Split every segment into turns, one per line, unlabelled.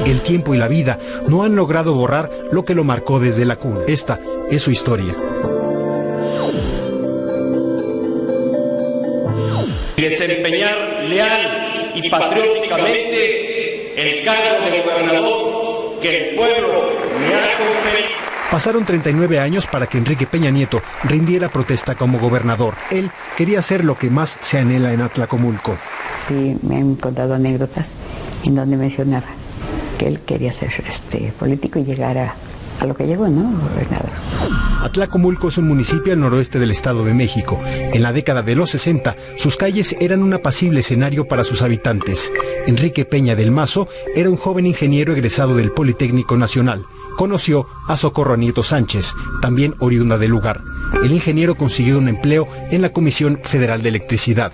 El tiempo y la vida no han logrado borrar lo que lo marcó desde la cuna. Esta es su historia.
Desempeñar leal y patrióticamente el cargo de gobernador que el pueblo me ha conferido.
Pasaron 39 años para que Enrique Peña Nieto rindiera protesta como gobernador. Él quería hacer lo que más se anhela en Atlacomulco.
Sí, me han contado anécdotas en donde mencionaba que él quería ser político y llegar a lo que llegó, ¿no? Gobernador.
Atlacomulco es un municipio al noroeste del Estado de México. En la década de los 60, sus calles eran un apacible escenario para sus habitantes. Enrique Peña del Mazo era un joven ingeniero egresado del Politécnico Nacional. Conoció a Socorro Nieto Sánchez, también oriunda del lugar. El ingeniero consiguió un empleo en la Comisión Federal de Electricidad.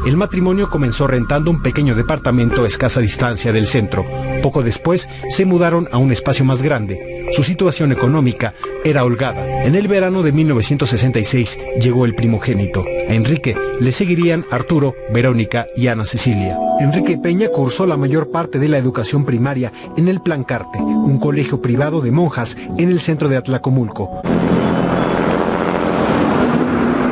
El matrimonio comenzó rentando un pequeño departamento a escasa distancia del centro. Poco después se mudaron a un espacio más grande. Su situación económica era holgada. En el verano de 1966 llegó el primogénito. A Enrique le seguirían Arturo, Verónica y Ana Cecilia. Enrique Peña cursó la mayor parte de la educación primaria en el Plancarte, un colegio privado de monjas en el centro de Atlacomulco.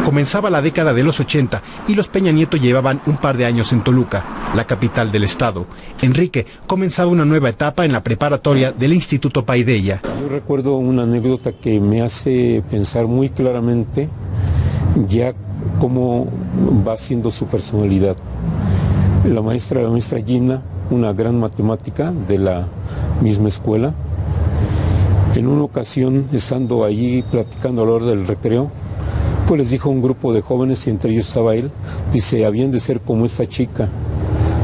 Comenzaba la década de los 80 y los Peña Nieto llevaban un par de años en Toluca, la capital del estado. Enrique comenzaba una nueva etapa en la preparatoria del Instituto Paideia.
Yo recuerdo una anécdota que me hace pensar muy claramente ya cómo va siendo su personalidad. La maestra Gina, una gran matemática de la misma escuela, en una ocasión, estando allí platicando a la hora del recreo, pues les dijo a un grupo de jóvenes, y entre ellos estaba él, dice, habían de ser como esta chica,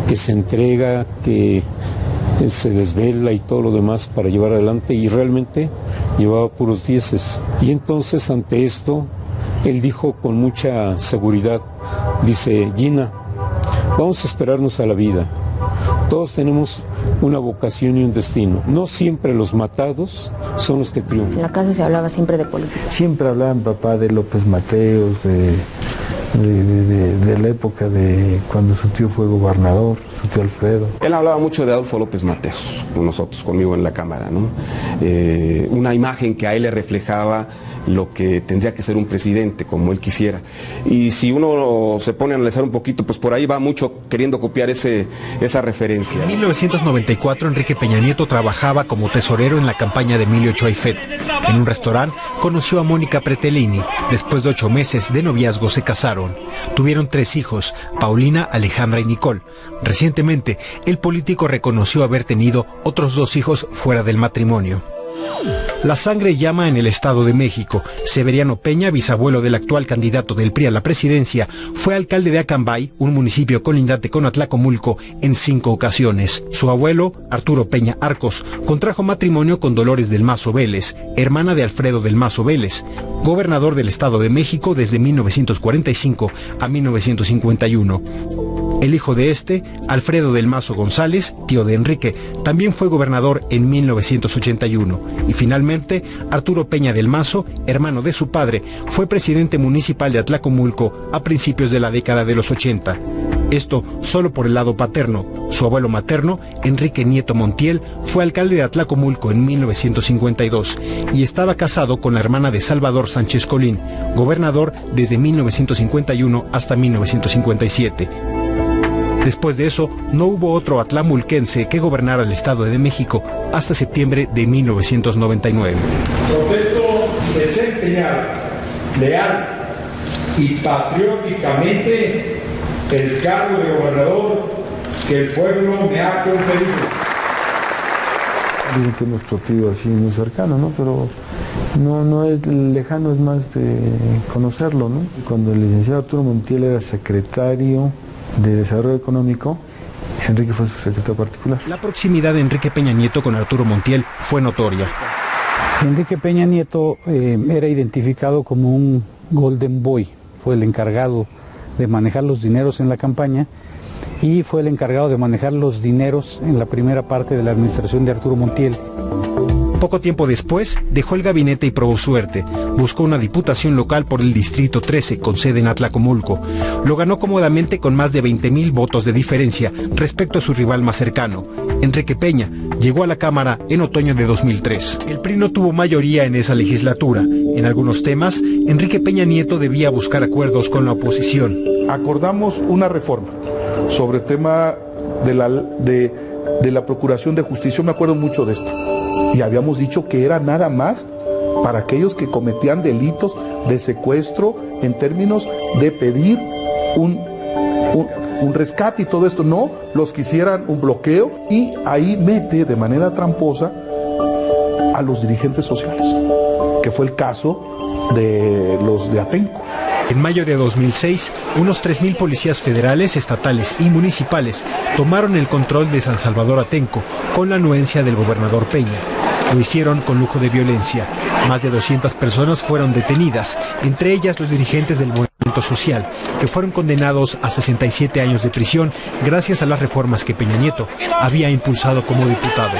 que se entrega, que se desvela y todo lo demás para llevar adelante, y realmente llevaba puros dieces. Y entonces, ante esto, él dijo con mucha seguridad, dice, Gina, vamos a esperarnos a la vida. Todos tenemos una vocación y un destino. No siempre los matados son los que triunfan.
En la casa se hablaba siempre de política.
Siempre hablaba mi papá de López Mateos, de la época de cuando su tío fue gobernador, su tío Alfredo.
Él hablaba mucho de Adolfo López Mateos, con nosotros, conmigo en la cámara, ¿no? Una imagen que a él le reflejaba lo que tendría que ser un presidente, como él quisiera. Y si uno se pone a analizar un poquito, pues por ahí va mucho queriendo copiar esa referencia.
En 1994, Enrique Peña Nieto trabajaba como tesorero en la campaña de Emilio Choaifet. En un restaurante conoció a Mónica Pretelini. Después de 8 meses de noviazgo se casaron. Tuvieron 3 hijos, Paulina, Alejandra y Nicole. Recientemente, el político reconoció haber tenido otros 2 hijos fuera del matrimonio. La sangre llama en el Estado de México. Severiano Peña, bisabuelo del actual candidato del PRI a la presidencia, fue alcalde de Acambay, un municipio colindante con Atlacomulco, en 5 ocasiones. Su abuelo, Arturo Peña Arcos, contrajo matrimonio con Dolores del Mazo Vélez, hermana de Alfredo del Mazo Vélez, gobernador del Estado de México desde 1945 a 1951. El hijo de este, Alfredo del Mazo González, tío de Enrique, también fue gobernador en 1981. Y finalmente, Arturo Peña del Mazo, hermano de su padre, fue presidente municipal de Atlacomulco a principios de la década de los 80. Esto solo por el lado paterno. Su abuelo materno, Enrique Nieto Montiel, fue alcalde de Atlacomulco en 1952 y estaba casado con la hermana de Salvador Sánchez Colín, gobernador desde 1951 hasta 1957. Después de eso, no hubo otro atlamulquense que gobernara el Estado de México hasta septiembre de 1999.
Protesto desempeñar leal y patrióticamente el cargo de gobernador que el pueblo me ha conferido.
Dicen que nuestro tío así muy cercano, ¿no? Pero no es lejano, es más de conocerlo, ¿no? Cuando el licenciado Arturo Montiel era secretario de Desarrollo Económico, Enrique fue su secretario particular.
La proximidad de Enrique Peña Nieto con Arturo Montiel fue notoria.
Enrique Peña Nieto era identificado como un Golden Boy, fue el encargado de manejar los dineros en la campaña y fue el encargado de manejar los dineros en la primera parte de la administración de Arturo Montiel.
Poco tiempo después, dejó el gabinete y probó suerte. Buscó una diputación local por el Distrito 13, con sede en Atlacomulco. Lo ganó cómodamente con más de 20,000 votos de diferencia respecto a su rival más cercano, Enrique Peña. Llegó a la Cámara en otoño de 2003. El PRI no tuvo mayoría en esa legislatura. En algunos temas, Enrique Peña Nieto debía buscar acuerdos con la oposición.
Acordamos una reforma sobre el tema de la Procuración de Justicia. Me acuerdo mucho de esto. Y habíamos dicho que era nada más para aquellos que cometían delitos de secuestro en términos de pedir un rescate y todo esto, no los que hicieran un bloqueo, y ahí mete de manera tramposa a los dirigentes sociales, que fue el caso de los de Atenco.
En mayo de 2006, unos 3,000 policías federales, estatales y municipales tomaron el control de San Salvador Atenco con la anuencia del gobernador Peña. Lo hicieron con lujo de violencia. Más de 200 personas fueron detenidas, entre ellas los dirigentes del movimiento social, que fueron condenados a 67 años de prisión gracias a las reformas que Peña Nieto había impulsado como diputado.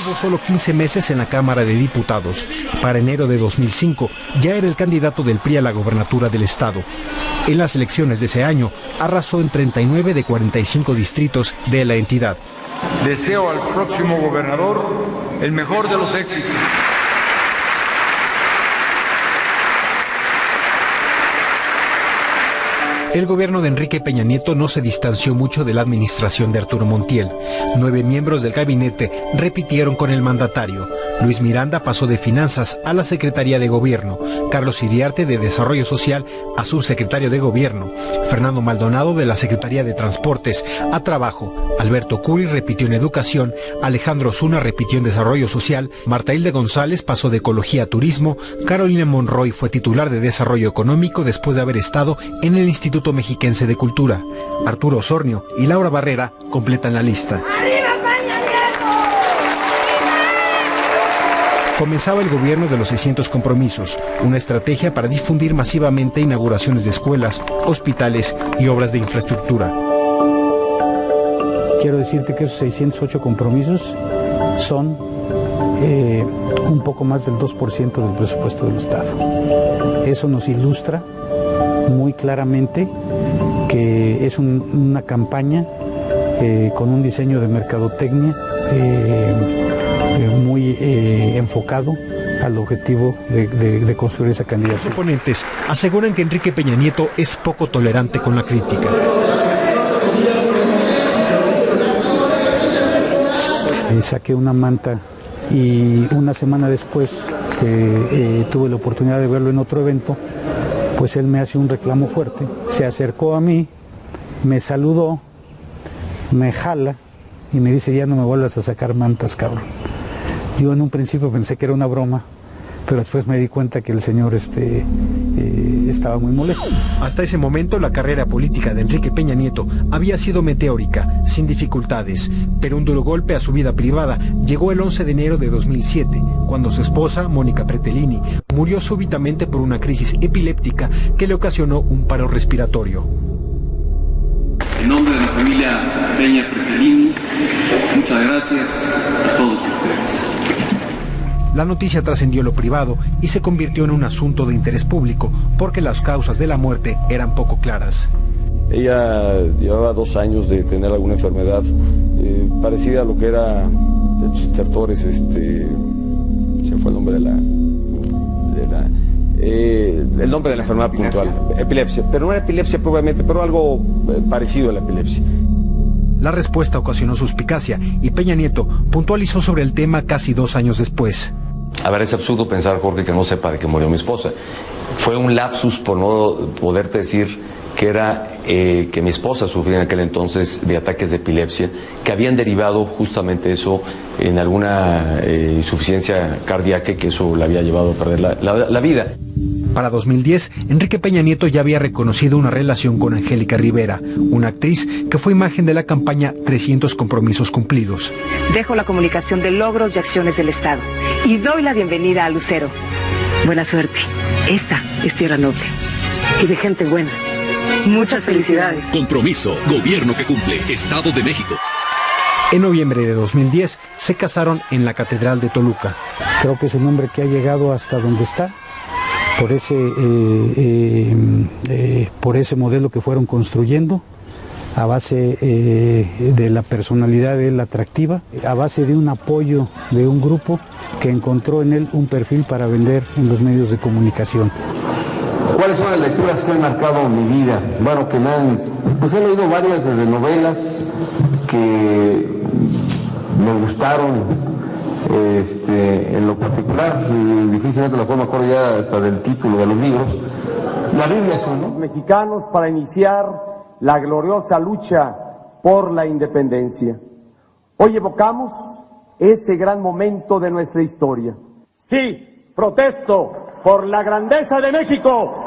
Tuvo solo 15 meses en la Cámara de Diputados. Para enero de 2005 ya era el candidato del PRI a la gobernatura del estado. En las elecciones de ese año arrasó en 39 de 45 distritos de la entidad.
Deseo al próximo gobernador el mejor de los éxitos.
El gobierno de Enrique Peña Nieto no se distanció mucho de la administración de Arturo Montiel. 9 miembros del gabinete repitieron con el mandatario. Luis Miranda pasó de Finanzas a la Secretaría de Gobierno, Carlos Iriarte de Desarrollo Social a Subsecretario de Gobierno, Fernando Maldonado de la Secretaría de Transportes a Trabajo, Alberto Curi repitió en Educación, Alejandro Osuna repitió en Desarrollo Social, Marta Hilde González pasó de Ecología a Turismo, Carolina Monroy fue titular de Desarrollo Económico después de haber estado en el Instituto Mexiquense de Cultura. Arturo Osornio y Laura Barrera completan la lista. Comenzaba el gobierno de los 600 compromisos, una estrategia para difundir masivamente inauguraciones de escuelas, hospitales y obras de infraestructura.
Quiero decirte que esos 608 compromisos son un poco más del 2% del presupuesto del Estado. Eso nos ilustra muy claramente que es una campaña con un diseño de mercadotecnia muy enfocado al objetivo de construir esa candidatura.
Los oponentes aseguran que Enrique Peña Nieto es poco tolerante con la crítica.
Saqué una manta y una semana después que tuve la oportunidad de verlo en otro evento, pues él me hace un reclamo fuerte, se acercó a mí, me saludó, me jala y me dice: ya no me vuelvas a sacar mantas, cabrón. Yo en un principio pensé que era una broma, pero después me di cuenta que el señor estaba muy molesto.
Hasta ese momento la carrera política de Enrique Peña Nieto había sido meteórica, sin dificultades, pero un duro golpe a su vida privada llegó el 11 de enero de 2007, cuando su esposa, Mónica Pretelini, murió súbitamente por una crisis epiléptica que le ocasionó un paro respiratorio.
En nombre de la familia Peña Pretelini, muchas gracias a todos ustedes.
La noticia trascendió lo privado y se convirtió en un asunto de interés público, porque las causas de la muerte eran poco claras.
Ella llevaba 2 años de tener alguna enfermedad parecida a lo que era estos estertores, se fue el nombre el nombre de la enfermedad puntual, epilepsia, pero no era epilepsia probablemente, pero algo parecido a la epilepsia.
La respuesta ocasionó suspicacia y Peña Nieto puntualizó sobre el tema casi 2 años después.
A ver, es absurdo pensar, Jorge, que no sepa de que murió mi esposa. Fue un lapsus por no poderte decir que era que mi esposa sufría en aquel entonces de ataques de epilepsia, que habían derivado justamente eso en alguna insuficiencia cardíaca, que eso la había llevado a perder la vida.
Para 2010, Enrique Peña Nieto ya había reconocido una relación con Angélica Rivera, una actriz que fue imagen de la campaña 300 compromisos cumplidos.
Dejo la comunicación de logros y acciones del Estado y doy la bienvenida a Lucero. Buena suerte. Esta es tierra noble y de gente buena. Muchas felicidades.
Compromiso, gobierno que cumple, Estado de México.
En noviembre de 2010 se casaron en la Catedral de Toluca.
Creo que es un hombre que ha llegado hasta donde está, por ese modelo que fueron construyendo, a base de la personalidad de él atractiva, a base de un apoyo de un grupo que encontró en él un perfil para vender en los medios de comunicación.
¿Cuáles son las lecturas que han marcado mi vida? Bueno, que pues he leído varias desde novelas que me gustaron en lo particular, y difícilmente la puedo acordar ya hasta del título de los libros. La Biblia es uno.
Mexicanos para iniciar la gloriosa lucha por la independencia. Hoy evocamos ese gran momento de nuestra historia. Sí, protesto por la grandeza de México